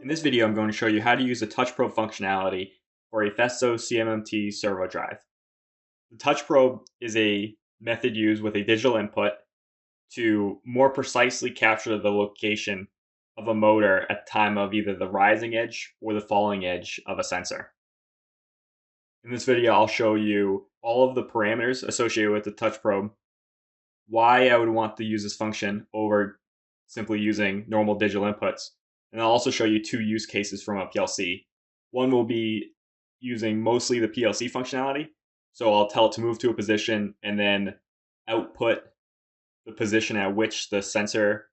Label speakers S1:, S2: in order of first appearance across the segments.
S1: In this video, I'm going to show you how to use the touch probe functionality for a Festo CMMT servo drive. The touch probe is a method used with a digital input to more precisely capture the location of a motor at the time of either the rising edge or the falling edge of a sensor. In this video, I'll show you all of the parameters associated with the touch probe, why I would want to use this function over simply using normal digital inputs, and I'll also show you two use cases from a PLC. One will be using mostly the PLC functionality, so I'll tell it to move to a position and then output the position at which the sensor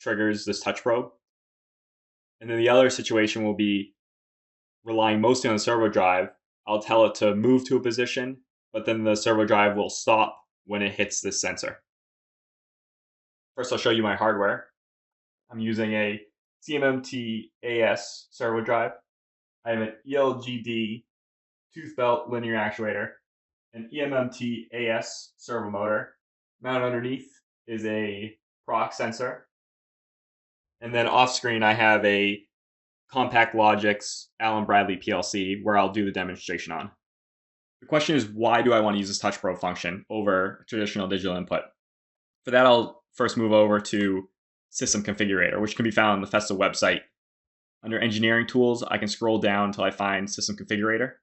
S1: triggers this touch probe. And then the other situation will be relying mostly on the servo drive. I'll tell it to move to a position, but then the servo drive will stop when it hits this sensor. First, I'll show you my hardware. I'm using a CMMT AS servo drive. I have an ELGD tooth belt linear actuator, an EMMT AS servo motor. Mounted underneath is a proc sensor. And then off screen, I have a Compact Logix Allen Bradley PLC where I'll do the demonstration on. The question is, why do I want to use this touch probe function over traditional digital input? For that, I'll first move over to System Configurator, which can be found on the Festo website. Under Engineering Tools, I can scroll down until I find System Configurator.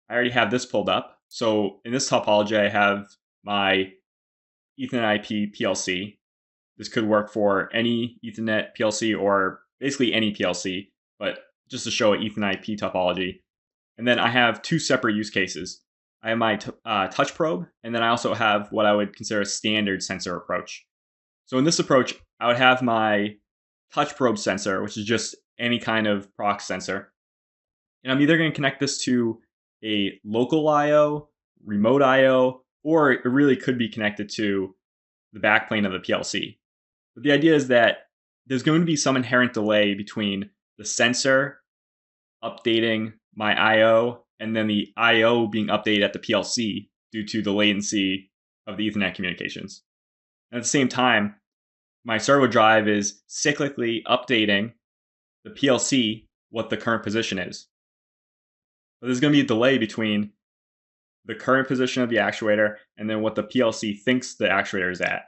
S1: I already have this pulled up. So in this topology, I have my Ethernet IP PLC. This could work for any Ethernet PLC or basically any PLC, but just to show an Ethernet IP topology. And then I have two separate use cases. I have my touch probe, and then I also have what I would consider a standard sensor approach. So in this approach, I would have my touch probe sensor, which is just any kind of proc sensor. And I'm either going to connect this to a local I/O, remote I/O, or it really could be connected to the backplane of the PLC. But the idea is that there's going to be some inherent delay between the sensor updating my I/O and then the I/O being updated at the PLC due to the latency of the Ethernet communications. And at the same time, my servo drive is cyclically updating the PLC what the current position is. But there's going to be a delay between the current position of the actuator and then what the PLC thinks the actuator is at.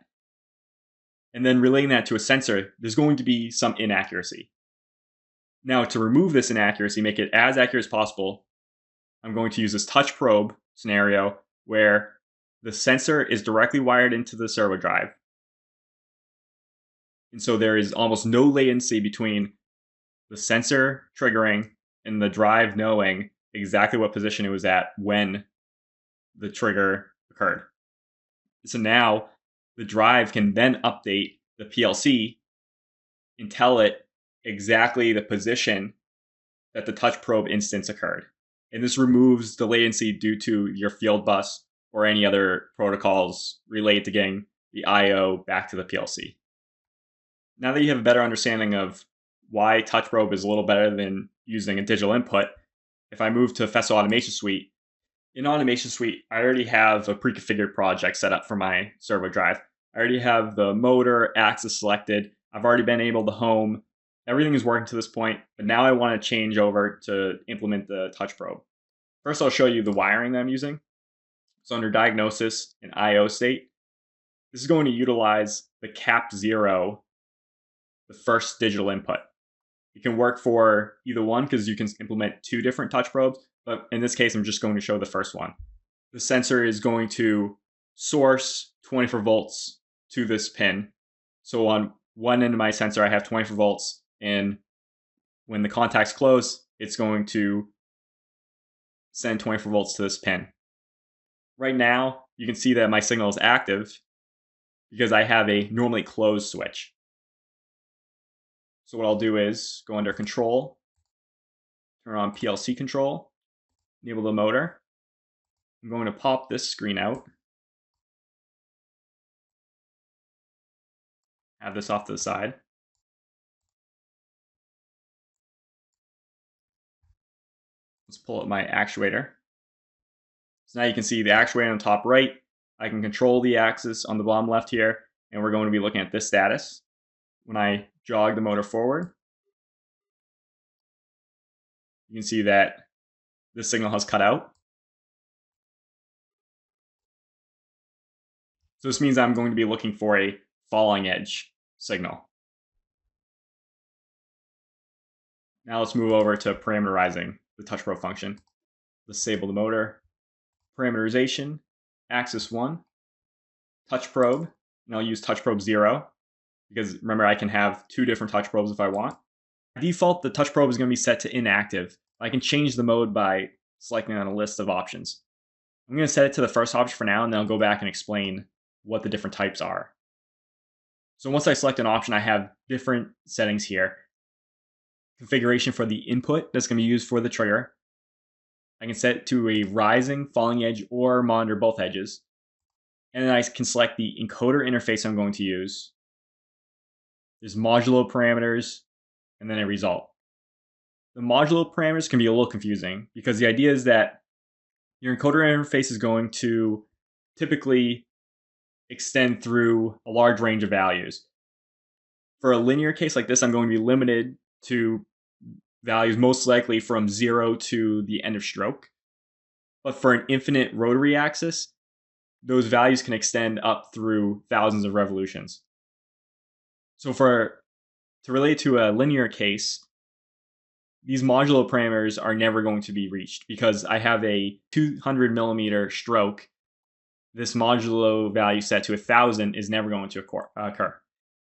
S1: And then relating that to a sensor, there's going to be some inaccuracy. Now, to remove this inaccuracy, make it as accurate as possible, I'm going to use this touch probe scenario where the sensor is directly wired into the servo drive. And so there is almost no latency between the sensor triggering and the drive knowing exactly what position it was at when the trigger occurred. So now the drive can then update the PLC and tell it exactly the position that the touch probe instance occurred. And this removes the latency due to your field bus or any other protocols related to getting the I/O back to the PLC. Now that you have a better understanding of why touch probe is a little better than using a digital input, if I move to Festo Automation Suite, in Automation Suite, I already have a pre-configured project set up for my servo drive. I already have the motor axis selected. I've already been able to home. Everything is working to this point, but now I want to change over to implement the touch probe. First, I'll show you the wiring that I'm using. So under Diagnosis and I/O state, this is going to utilize the capped 0, the first digital input. It can work for either one because you can implement two different touch probes, but in this case, I'm just going to show the first one. The sensor is going to source 24 volts to this pin. So on one end of my sensor, I have 24 volts, and when the contacts close, it's going to send 24 volts to this pin. Right now, you can see that my signal is active because I have a normally closed switch. So what I'll do is go under Control, turn on PLC Control, enable the motor. I'm going to pop this screen out. Have this off to the side. Let's pull up my actuator. So now you can see the actuator on the top right. I can control the axis on the bottom left here, and we're going to be looking at this status. When I jog the motor forward, you can see that the signal has cut out. So this means I'm going to be looking for a falling edge signal. Now let's move over to parameterizing the touch probe function. Disable the motor, parameterization, axis 1, touch probe, and I'll use touch probe 0, because remember I can have 2 different touch probes if I want. By default, the touch probe is going to be set to inactive. I can change the mode by selecting on a list of options. I'm going to set it to the first option for now, and then I'll go back and explain what the different types are. So once I select an option, I have different settings here. Configuration for the input that's going to be used for the trigger. I can set it to a rising, falling edge, or monitor both edges. And then I can select the encoder interface I'm going to use. There's modulo parameters, and then a result. The modulo parameters can be a little confusing because the idea is that your encoder interface is going to typically extend through a large range of values. For a linear case like this, I'm going to be limited to values most likely from 0 to the end of stroke. But for an infinite rotary axis, those values can extend up through thousands of revolutions. So to relate to a linear case, these modulo parameters are never going to be reached because I have a 200 millimeter stroke. This modulo value set to 1000 is never going to occur.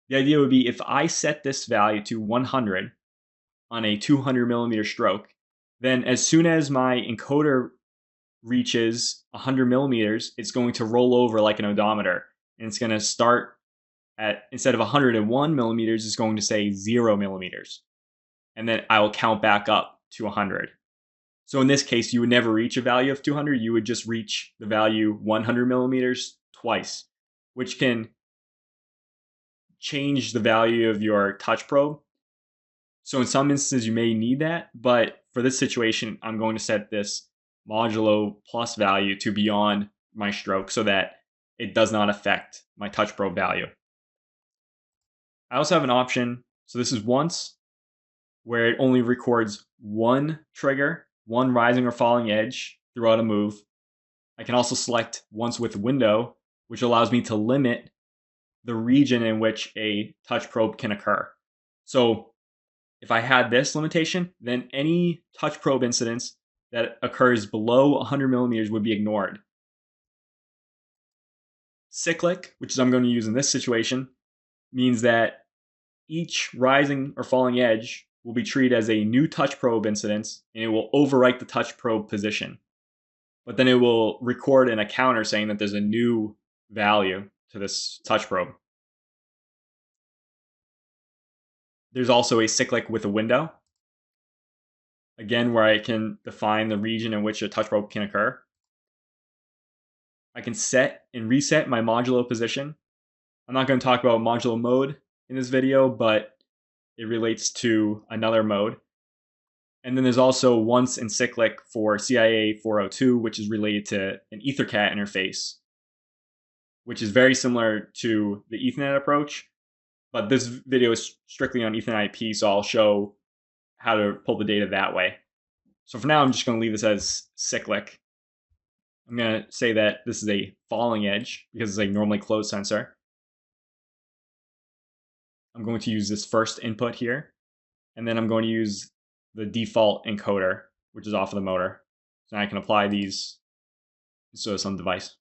S1: The idea would be if I set this value to 100 on a 200 millimeter stroke, then as soon as my encoder reaches 100 millimeters, it's going to roll over like an odometer, and it's going to start at, instead of 101 millimeters, it's going to say 0 millimeters. And then I will count back up to 100. So in this case, you would never reach a value of 200. You would just reach the value 100 millimeters twice, which can change the value of your touch probe. So in some instances, you may need that. But for this situation, I'm going to set this modulo plus value to beyond my stroke so that it does not affect my touch probe value. I also have an option. So this is once, where it only records one trigger, one rising or falling edge throughout a move. I can also select once with window, which allows me to limit the region in which a touch probe can occur. So if I had this limitation, then any touch probe incidence that occurs below 100 millimeters would be ignored. Cyclic, which is I'm going to use in this situation, means that each rising or falling edge will be treated as a new touch probe incidence, and it will overwrite the touch probe position. But then it will record in a counter saying that there's a new value to this touch probe. There's also a cyclic with a window, again, where I can define the region in which a touch probe can occur. I can set and reset my modulo position. I'm not going to talk about modulo mode in this video, but it relates to another mode. And then there's also once and cyclic for CIA 402, which is related to an EtherCAT interface, which is very similar to the Ethernet approach. But this video is strictly on Ethernet IP, so I'll show how to pull the data that way. So for now, I'm just going to leave this as cyclic. I'm going to say that this is a falling edge because it's a normally closed sensor. I'm going to use this first input here, and then I'm going to use the default encoder, which is off of the motor. So I can apply these to this on the device.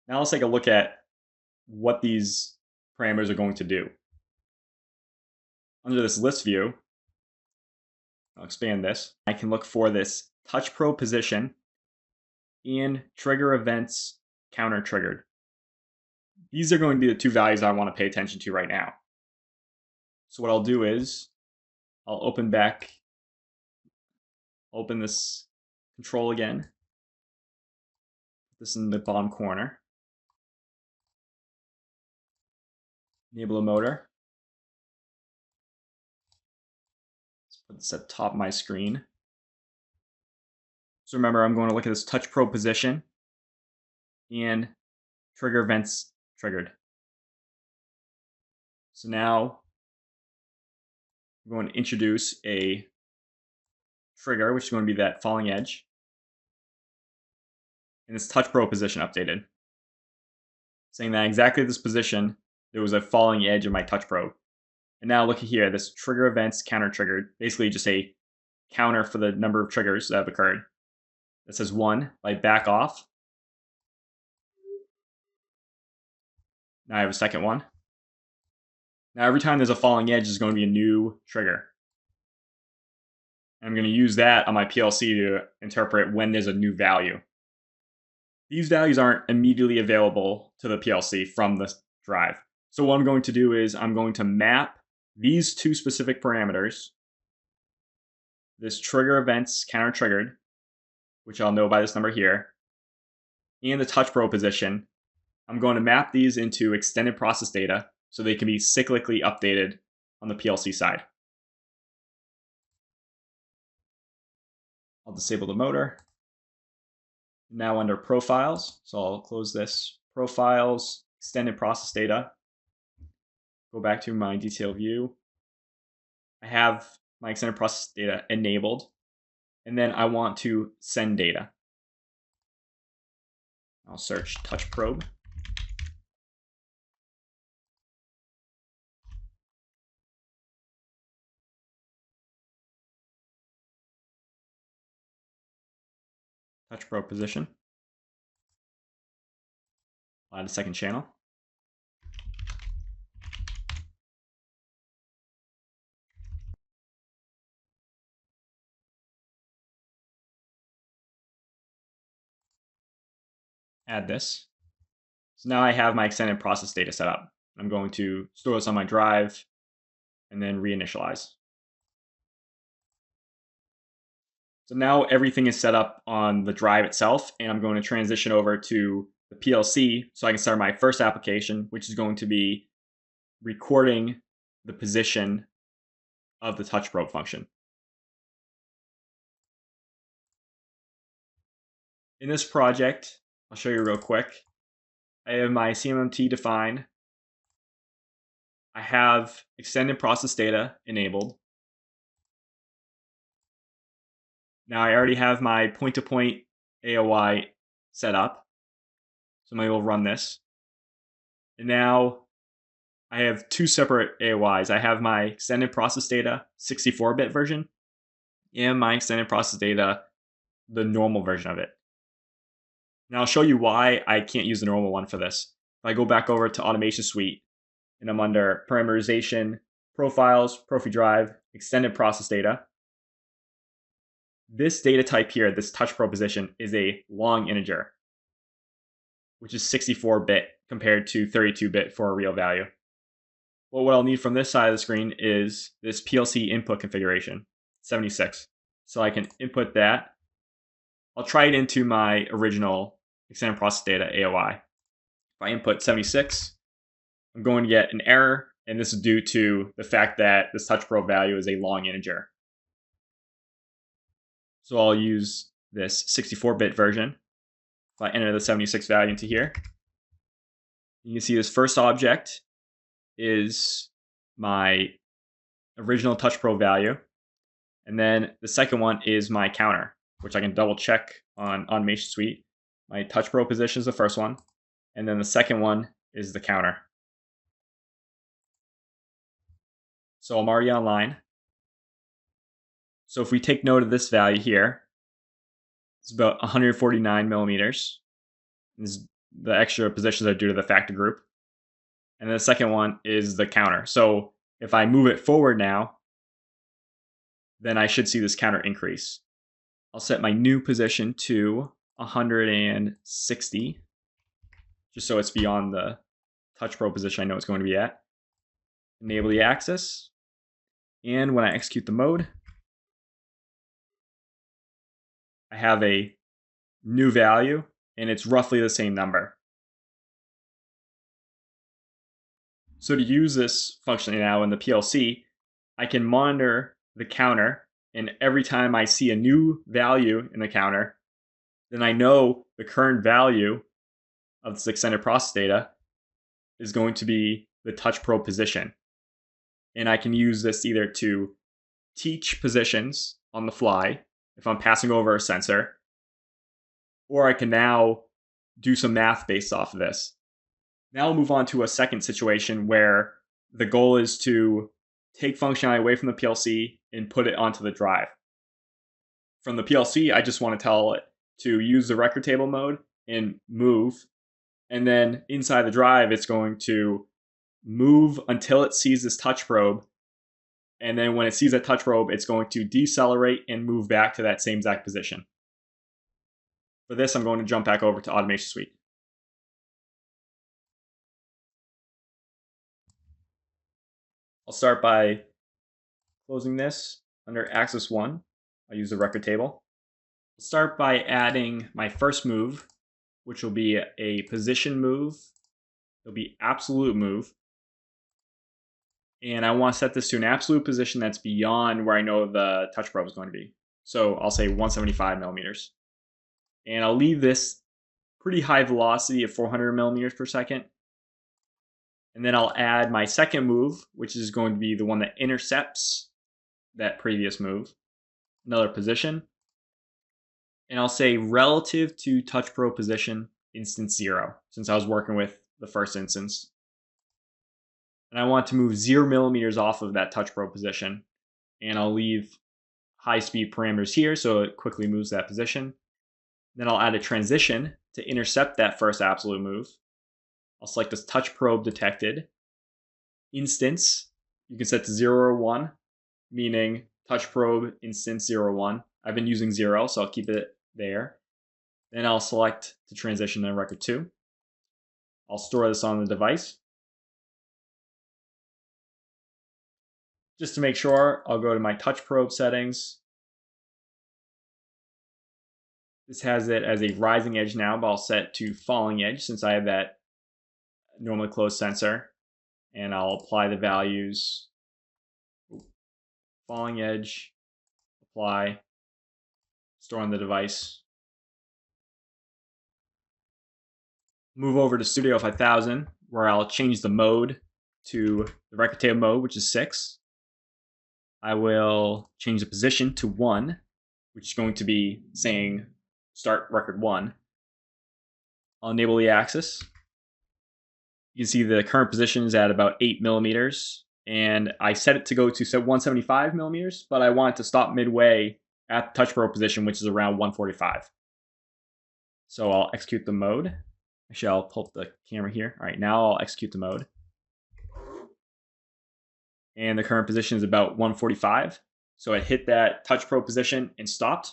S1: Now let's take a look at what these parameters are going to do. Under this list view, I'll expand this. I can look for this touch probe position and trigger events counter triggered. These are going to be the two values I want to pay attention to right now. So what I'll do is I'll open this control again. Put this in the bottom corner. Enable a motor. Let's put this at the top of my screen. So remember, I'm going to look at this touch probe position and trigger events triggered. So now I'm going to introduce a trigger, which is going to be that falling edge, and this touch probe position updated, saying that exactly this position, there was a falling edge of my touch probe. And now look here, this trigger events counter triggered, basically just a counter for the number of triggers that have occurred. That says 1. If I back off, now I have a second one. Now every time there's a falling edge, there's going to be a new trigger. I'm going to use that on my PLC to interpret when there's a new value. These values aren't immediately available to the PLC from the drive. So what I'm going to do is I'm going to map these two specific parameters, this trigger events counter triggered, which I'll know by this number here, and the touch probe position. I'm going to map these into extended process data so they can be cyclically updated on the PLC side. I'll disable the motor. Now under profiles, so I'll close this, profiles, extended process data, go back to my detail view. I have my extended process data enabled, and then I want to send data. I'll search touch probe. Touch probe position. Add a second channel. Add this. So now I have my extended process data set up. I'm going to store this on my drive and then reinitialize. So now everything is set up on the drive itself, and I'm going to transition over to the PLC so I can start my first application, which is going to be recording the position of the touch probe function. In this project, I'll show you real quick. I have my CMMT defined. I have extended process data enabled. Now I already have my point-to-point AOI set up. So maybe we'll run this. And now I have two separate AOIs. I have my extended process data 64-bit version and my extended process data, the normal version of it. Now I'll show you why I can't use the normal one for this. If I go back over to Automation Suite and I'm under parameterization, profiles, Profi drive, extended process data. This data type here, this touch probe position, is a long integer, which is 64-bit compared to 32-bit for a real value. Well, what I'll need from this side of the screen is this PLC input configuration, 76. So I can input that. I'll try it into my original extended process data AOI. If I input 76, I'm going to get an error, and this is due to the fact that this touch probe value is a long integer. So I'll use this 64-bit version. If I enter the 76 value into here, you can see this first object is my original touch probe value. And then the second one is my counter, which I can double check on Automation Suite. My touch probe position is the first one. And then the second one is the counter. So I'm already online. So if we take note of this value here, it's about 149 millimeters. The extra positions are due to the factor group. And then the second one is the counter. So if I move it forward now, then I should see this counter increase. I'll set my new position to 160, just so it's beyond the touch probe position I know it's going to be at. Enable the axis. And when I execute the mode, I have a new value, and it's roughly the same number. So to use this function now in the PLC, I can monitor the counter, and every time I see a new value in the counter, then I know the current value of this extended process data is going to be the touch probe position. And I can use this either to teach positions on the fly if I'm passing over a sensor. Or I can now do some math based off of this. Now we'll move on to a second situation where the goal is to take functionality away from the PLC and put it onto the drive. From the PLC, I just want to tell it to use the record table mode and move. And then inside the drive, it's going to move until it sees this touch probe. And then when it sees that touch probe, it's going to decelerate and move back to that same exact position. For this, I'm going to jump back over to Automation Suite. I'll start by closing this under Axis 1. I'll use the record table. I'll start by adding my first move, which will be a position move. It'll be absolute move. And I want to set this to an absolute position that's beyond where I know the touch probe is going to be. So I'll say 175 millimeters. And I'll leave this pretty high velocity of 400 millimeters per second. And then I'll add my second move, which is going to be the one that intercepts that previous move. Another position. And I'll say relative to touch probe position, instance 0, since I was working with the first instance. And I want to move 0 millimeters off of that touch probe position. And I'll leave high speed parameters here so it quickly moves that position. Then I'll add a transition to intercept that first absolute move. I'll select this touch probe detected. Instance, you can set to 0 or 1, meaning touch probe instance 0 or 1. I've been using 0, so I'll keep it there. Then I'll select to transition to record 2. I'll store this on the device. Just to make sure, I'll go to my touch probe settings. This has it as a rising edge now, but I'll set to falling edge since I have that normally closed sensor. And I'll apply the values. Falling edge, apply, store on the device. Move over to Studio 5000, where I'll change the mode to the record table mode, which is 6. I will change the position to 1, which is going to be saying start record 1. I'll enable the axis. You can see the current position is at about 8 millimeters, and I set it to go to 175 millimeters, but I want it to stop midway at the touch probe position, which is around 145. So I'll execute the mode. Actually, I'll pull up the camera here. All right, now I'll execute the mode. And the current position is about 145. So it hit that touch probe position and stopped.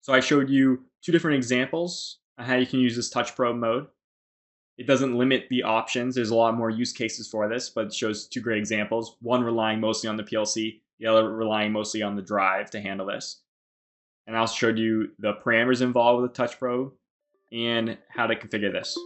S1: So I showed you 2 different examples on how you can use this touch probe mode. It doesn't limit the options. There's a lot more use cases for this, but it shows 2 great examples. One relying mostly on the PLC, the other relying mostly on the drive to handle this. And I also showed you the parameters involved with the touch probe and how to configure this.